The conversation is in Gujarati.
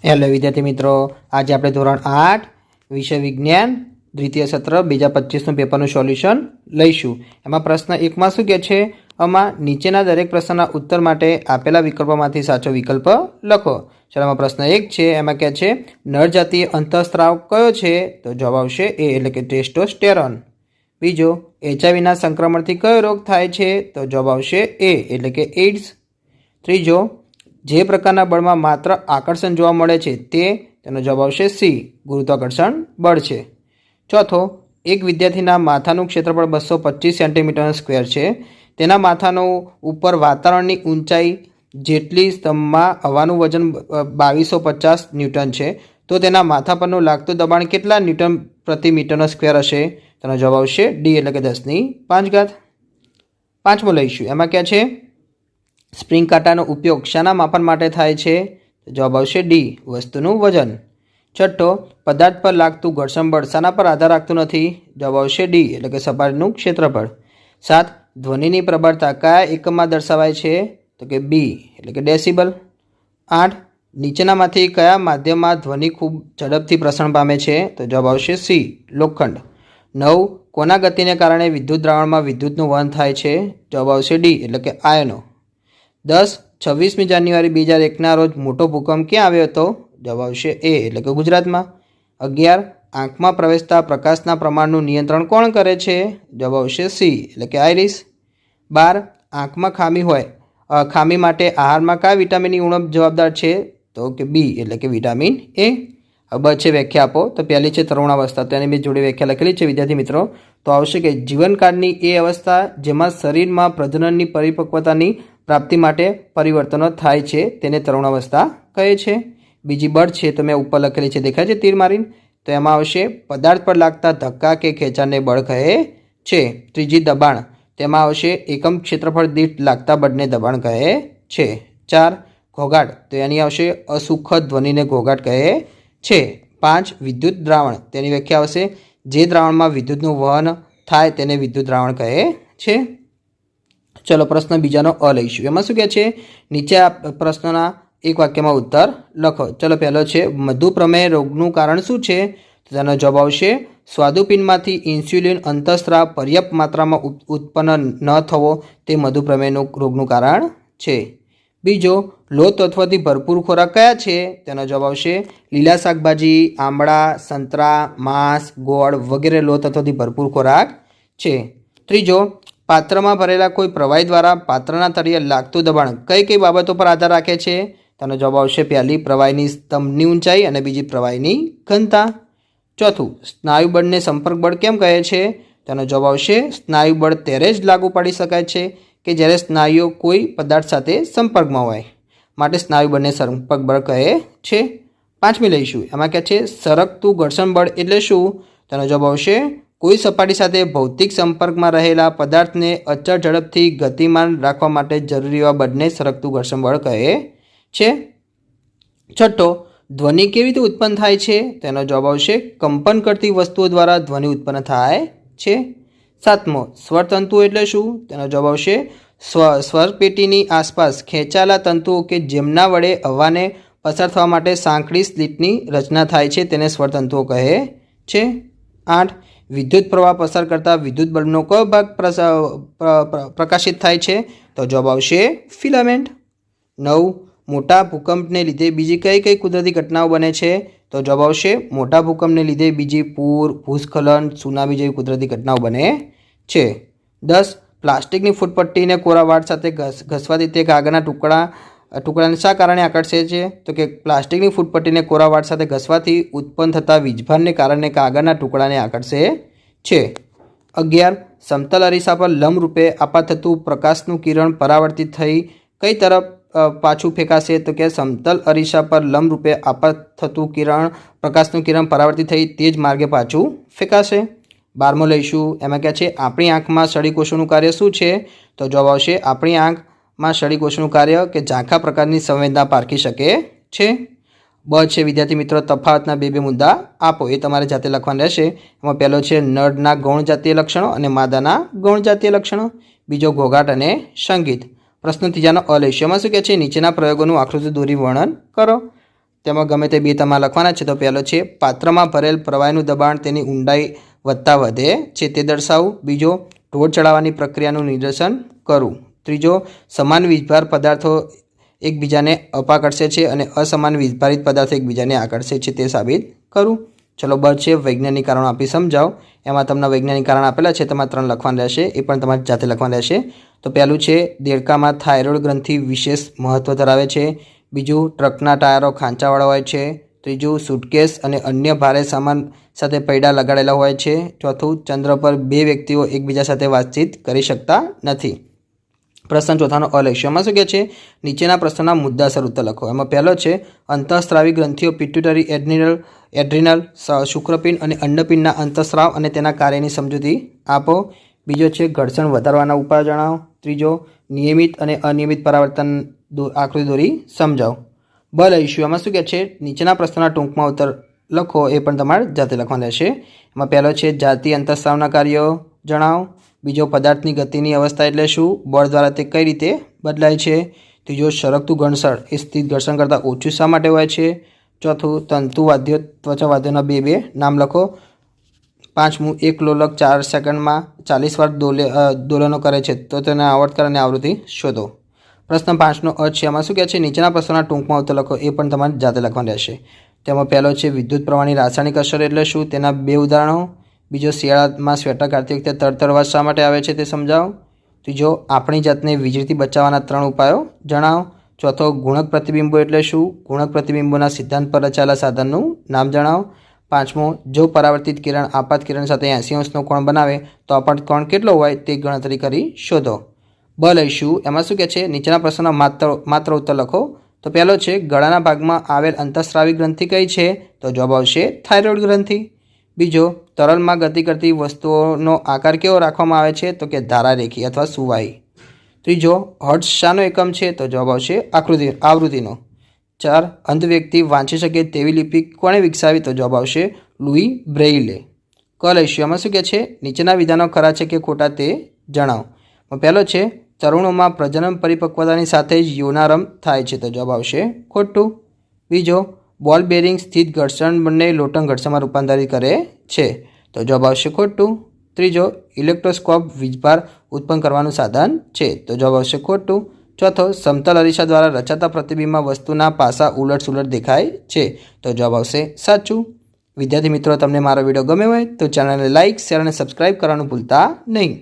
હેલો વિદ્યાર્થી મિત્રો, આજે આપણે ધોરણ 8 વિષય વિજ્ઞાન દ્વિતીય સત્ર 2025નું પેપરનું સોલ્યુશન લઈશું। એમાં પ્રશ્ન 1માં શું કહે છે? આમાં નીચેના દરેક પ્રશ્નના ઉત્તર માટે આપેલા વિકલ્પોમાંથી સાચો વિકલ્પ લખો। ચાલો, એમાં પ્રશ્ન 1 છે, એમાં કહે છે નર જાતીય અંતઃસ્ત્રાવ કયો છે? તો જવાબ આવશે એ, એટલે કે ટેસ્ટોસ્ટેરોન। બીજો, એચઆઈવીના સંક્રમણથી કયો રોગ થાય છે? તો જવાબ આવશે એ, એટલે કે એઇડ્સ। ત્રીજો, જે પ્રકારના બળમાં માત્ર આકર્ષણ જોવા મળે છે તેનો જવાબ આવશે સી, ગુરુત્વાકર્ષણ બળ છે। ચોથો, એક વિદ્યાર્થીના માથાનું ક્ષેત્રફળ 225 સેન્ટીમીટર સ્ક્વેર છે। તેના માથાનું ઉપર વાતાવરણની ઊંચાઈ જેટલી સ્તંભમાં હવાનું વજન 2250 ન્યૂટન છે, તો તેના માથા પરનું લાગતું દબાણ કેટલા ન્યૂટન પ્રતિ મીટરનો સ્ક્વેર હશે? તેનો જવાબ આવશે ડી, એટલે કે 10⁵ પાંચમો લઈશું, એમાં ક્યાં છે સ્પ્રિંગ કાંટાનો ઉપયોગ શાના માપન માટે થાય છે? જવાબ આવશે ડી, વસ્તુનું વજન। છઠ્ઠો, પદાર્થ પર લાગતું ઘર્ષણ બળ શાના પર આધાર રાખતું નથી? જવાબ આવશે ડી, એટલે કે સપાટીનું ક્ષેત્રફળ। 7, ધ્વનિની પ્રબળતા કયા એકમમાં દર્શાવાય છે? તો કે બી, એટલે કે ડેસિબલ। 8, નીચેનામાંથી કયા માધ્યમમાં ધ્વનિ ખૂબ ઝડપથી પ્રસરણ પામે છે? તો જવાબ આવશે સી, લોખંડ। 9, કોના ગતિને કારણે વિદ્યુત દ્રાવણમાં વિદ્યુતનું વહન થાય છે? જવાબ આવશે ડી, એટલે કે આયનો। 10, 26મી જાન્યુઆરી 2001ના રોજ મોટો ભૂકંપ ક્યાં આવ્યો હતો? જવાબ આવશે એ, એટલે કે ગુજરાતમાં। 11, આંખમાં પ્રવેશતા પ્રકાશના પ્રમાણનું નિયંત્રણ કોણ કરે છે? જવાબ આવશે સી, એટલે કે આઇરિસ। 12, આંખમાં ખામી માટે આહારમાં કયા વિટામિનની ઉણપ જવાબદાર છે? તો કે બી, એટલે કે વિટામિન એ। હવે છે વ્યાખ્યા આપો। તો પહેલી છે તરુણાવસ્થા, તો એની બે જોડે વ્યાખ્યા લખેલી છે વિદ્યાર્થી મિત્રો। તો આવશે કે જીવનકાળની એ અવસ્થા જેમાં શરીરમાં પ્રજનનની પરિપક્વતાની પ્રાપ્તિ માટે પરિવર્તનો થાય છે તેને તરુણાવસ્થા કહે છે। બીજી બળ છે, તો મેં ઉપર લખેલી છે, દેખાય છે તીર મારીને, તો એમાં આવશે પદાર્થ પર લાગતા ધક્કા કે ખેંચાણને બળ કહે છે। ત્રીજી દબાણ, તેમાં આવશે એકમ ક્ષેત્રફળ દીઠ લાગતા બળને દબાણ કહે છે। 4, ઘોંઘાટ, તો એની આવશે અસુખદ ધ્વનિને ઘોંઘાટ કહે છે। 5, વિદ્યુત દ્રાવણ, તેની વ્યાખ્યા આવશે જે દ્રાવણમાં વિદ્યુતનું વહન થાય તેને વિદ્યુત દ્રાવણ કહે છે। ચલો, પ્રશ્ન બીજાનો અ લઈશું। એમાં શું કહે છે? નીચે આ પ્રશ્નના એક વાક્યમાં ઉત્તર લખો। ચલો, પહેલો છે મધુપ્રમેહ રોગનું કારણ શું છે? તો તેનો જવાબ આવશે સ્વાદુપિંડમાંથી ઇન્સ્યુલિન અંતઃસ્ત્રાવ પર્યાપ્ત માત્રામાં ઉત્પન્ન ન થવો તે મધુપ્રમેહનું રોગનું કારણ છે। બીજો, લોહ તત્વથી ભરપૂર ખોરાક કયા છે? તેનો જવાબ આવશે લીલા શાકભાજી, આંબળા, સંતરા, માંસ, ગોળ વગેરે લોહ તત્વથી ભરપૂર ખોરાક છે। ત્રીજો, પાત્રમાં ભરેલા કોઈ પ્રવાહી દ્વારા પાત્રના તળિયે લાગતું દબાણ કઈ કઈ બાબતો પર આધાર રાખે છે? તેનો જવાબ આવશે પહેલી, પ્રવાહીની સ્તંભની ઊંચાઈ, અને બીજી પ્રવાહીની ઘનતા। ચોથું, સ્નાયુ બળને સંપર્ક બળ કેમ કહે છે? તેનો જવાબ આવશે સ્નાયુ બળ ત્યારે જ લાગુ પાડી શકાય છે કે જ્યારે સ્નાયુઓ કોઈ પદાર્થ સાથે સંપર્કમાં હોય, માટે સ્નાયુ બળને સંપર્ક બળ કહે છે। પાંચમી લઈશું, એમાં કહે છે સરકતું ઘર્ષણ બળ એટલે શું? તેનો જવાબ આવશે કોઈ સપાટી સાથે ભૌતિક સંપર્કમાં રહેલા પદાર્થને અચળ ઝડપથી ગતિમાન રાખવા માટે જરૂરી એવા બળને સરકતું ઘર્ષણ બળ કહે છે। છઠ્ઠો, ધ્વનિ કેવી રીતે ઉત્પન્ન થાય છે? તેનો જવાબ આવશે કંપન કરતી વસ્તુઓ દ્વારા ધ્વનિ ઉત્પન્ન થાય છે। સાતમો, સ્વરતંતુ એટલે શું? તેનો જવાબ આવશે સ્વરપેટીની આસપાસ ખેંચાયેલા તંતુઓ કે જેમના વડે હવાને પસાર થવા માટે સાંકડી સ્લિટની રચના થાય છે તેને સ્વરતંતુઓ કહે છે। 8, વિદ્યુત પ્રવાહ પસાર કરતા વિદ્યુત બલ્બનો કયો ભાગ પ્રકાશિત થાય છે? તો જવાબ આવશે ફિલામેન્ટ। 9, મોટા ભૂકંપને લીધે બીજી કઈ કઈ કુદરતી ઘટનાઓ બને છે? તો જવાબ આવશે મોટા ભૂકંપને લીધે બીજી પૂર, ભૂસ્ખલન, સુનામી જેવી કુદરતી ઘટનાઓ બને છે। 10, પ્લાસ્ટિકની ફૂટપટ્ટીને કોરા વાળ સાથે ઘસવાથી તે કાગળના ટુકડાને શા કારણે આકર્ષે છે? તો કે પ્લાસ્ટિકની ફૂટપટ્ટીને કોરા વાળ સાથે ઘસવાથી ઉત્પન્ન થતા વીજભારને કારણે કાગળના ટુકડાને આકર્ષે છે। 11, સમતલ અરીસા પર લંબ રૂપે આપાત થતું પ્રકાશનું કિરણ પરાવર્તિત થઈ કઈ તરફ પાછું ફેંકાશે? તો કે સમતલ અરીસા પર લંબ રૂપે આપાત થતું પ્રકાશનું કિરણ પરાવર્તિત થઈ તે જ માર્ગે પાછું ફેંકાશે। 12મો લઈશું, એમાં કહે છે આપણી આંખમાં સળીકોષોનું કાર્ય શું છે? તો જવાબ આવશે આપણી આંખમાં સળીકોષોનું કાર્ય કે ઝાંખા પ્રકારની સંવેદના પારખી શકે છે। બ છે વિદ્યાર્થી મિત્રો તફાવતના બે મુદ્દા આપો, એ તમારે જાતે લખવાના રહેશે। એમાં પહેલો છે નળના ગૌણ જાતીય લક્ષણો અને માદાના ગૌણ જાતીય લક્ષણો। બીજો ઘોંઘાટ અને સંગીત। પ્રશ્ન ત્રીજાનો અ લઈશું, એમાં શું કહે છે નીચેના પ્રયોગોનું આકૃતિ દોરી વર્ણન કરો। તેમાં ગમે તે બે તમારે લખવાના છે. તો પહેલો છે પાત્રમાં ભરેલ પ્રવાહીનું દબાણ તેની ઊંડાઈ વધતા વધે છે તે દર્શાવવું. બીજો, ઢોળ ચડાવવાની પ્રક્રિયાનું નિદર્શન કરવું. ત્રીજો, સમાન વીજભાર પદાર્થો એકબીજાને અપાકર્ષે છે અને અસમાન વીજભારિત પદાર્થો એકબીજાને આકર્ષે છે તે સાબિત કરવું. ચલો બ છે વૈજ્ઞાનિક કારણો આપી સમજાવો. એમાં તમને વૈજ્ઞાનિક કારણ આપેલા છે, તમારે 3 લખવાના રહેશે, એ પણ તમારે જાતે લખવાના રહેશે. તો પહેલું છે દેડકામાં થાઇરોઇડ ગ્રંથિ વિશેષ મહત્ત્વ ધરાવે છે. બીજું, ટ્રકના ટાયરો ખાંચાવાળા હોય છે. ત્રીજું, સુટકેસ અને અન્ય ભારે સામાન સાથે પૈડા લગાડેલા હોય છે. ચોથું, ચંદ્ર પર 2 વ્યક્તિઓ એકબીજા સાથે વાતચીત કરી શકતા નથી. પ્રશ્ન ચોથાનો અલક્ષ્યમાં શું કહે છે? નીચેના પ્રશ્નના મુદ્દાસર ઉત્તર લખો. એમાં પહેલો છે અંતઃસ્રાવી ગ્રંથિઓ પિટ્યુટરી, એડ્રિનલ, શુક્રપિંડ અને અંડપિંડના અંતઃસ્રાવ અને તેના કાર્યની સમજૂતી આપો. બીજો છે ઘર્ષણ વધારવાના ઉપાય જણાવો. ત્રીજો, નિયમિત અને અનિયમિત પરાવર્તન આકૃતિ દોરી સમજાવો. બ લઈશું. એમાં શું કહે છે? નીચેના પ્રશ્નોના ટૂંકમાં ઉત્તર લખો, એ પણ તમારે જાતે લખવાના રહેશે. એમાં પહેલો છે જાતિ અંતઃસ્રાવના કાર્યો જણાવો. બીજો, પદાર્થની ગતિની અવસ્થા એટલે શું? બળ દ્વારા તે કઈ રીતે બદલાય છે? ત્રીજો, સરકતું ઘર્ષણ એ સ્થિર ઘર્ષણ કરતાં ઓછું શા માટે હોય છે? ચોથું, તંતુવાદ્યો ત્વચાવાદ્યોના 2 નામ લખો. પાંચમું, એક લોલક 4 સેકન્ડમાં 40 વાર દોલનો કરે છે, તો તેને આવર્તકાળ અને આવૃત્તિ શોધો. પ્રશ્ન 5નો અ છે. એમાં શું કહે છે? નીચેના પ્રશ્નોના ટૂંકમાં ઉત્તર લખો, એ પણ તમારે જાતે લખવાના રહેશે. તેમાં પહેલો છે વિદ્યુત પ્રવાહની રાસાયણિક અસર એટલે શું? તેના 2 ઉદાહરણો. બીજો, શિયાળામાં સ્વેટર કાઢતી વખતે તરતરવાજ શા માટે આવે છે તે સમજાવો. ત્રીજો, આપણી જાતને વીજળીથી બચાવવાના 3 ઉપાયો જણાવો. ચોથો, ગુણક પ્રતિબિંબો એટલે શું? ગુણક પ્રતિબિંબોના સિદ્ધાંત પર રચાયેલા સાધનનું નામ જણાવો. પાંચમો, જો પરાવર્તિત કિરણ આપાત કિરણ સાથે 80 અંશનો કોણ બનાવે તો આપાત કોણ કેટલો હોય તે ગણતરી કરી શોધો. બ લઈશું. એમાં શું કહે છે? નીચેના પ્રશ્નોના માત્ર ઉત્તર લખો. તો પહેલો છે ગળાના ભાગમાં આવેલ અંતઃસ્રાવી ગ્રંથિ કઈ છે? તો જવાબ આવશે થાઇરોઇડ ગ્રંથિ. બીજો, તરલમાં ગતિ કરતી વસ્તુઓનો આકાર કેવો રાખવામાં આવે છે? તો કે ધારારેખી અથવા સુવાહી. ત્રીજો, હર્ટ્ઝ શાનો એકમ છે? તો જવાબ આવશે આવૃત્તિનો. 4, અંધ વ્યક્તિ વાંચી શકે તેવી લિપિ કોણે વિકસાવી? તો જવાબ આવશે લુઈ બ્રેઇલે. ક લઈશું. એમાં શું કહે છે? નીચેના વિધાનો ખરા છે કે ખોટા તે જણાવો. પહેલો છે તરુણોમાં પ્રજનન પરિપક્વતાની સાથે જ યૌનારંભ થાય છે, તો જવાબ આવશે ખોટું. બીજો, બોલ બેરિંગ સ્થિત ઘર્ષણ બંને લોટન ઘર્ષણમાં રૂપાંતરિત કરે છે, તો જવાબ આવશે ખોટું. ત્રીજો, ઇલેક્ટ્રોસ્કોપ વીજભાર ઉત્પન્ન કરવાનું સાધન છે, તો જવાબ આવશે ખોટું. ચોથો, સમતલ અરીસા દ્વારા રચાતા પ્રતિબિંબમાં વસ્તુના પાસા ઉલટ સુલટ દેખાય છે, તો જવાબ આવશે સાચું. વિદ્યાર્થી મિત્રો, તમને મારો વિડીયો ગમ્યો હોય તો ચેનલને લાઇક, શેર અને સબસ્ક્રાઈબ કરવાનું ભૂલતા નહીં.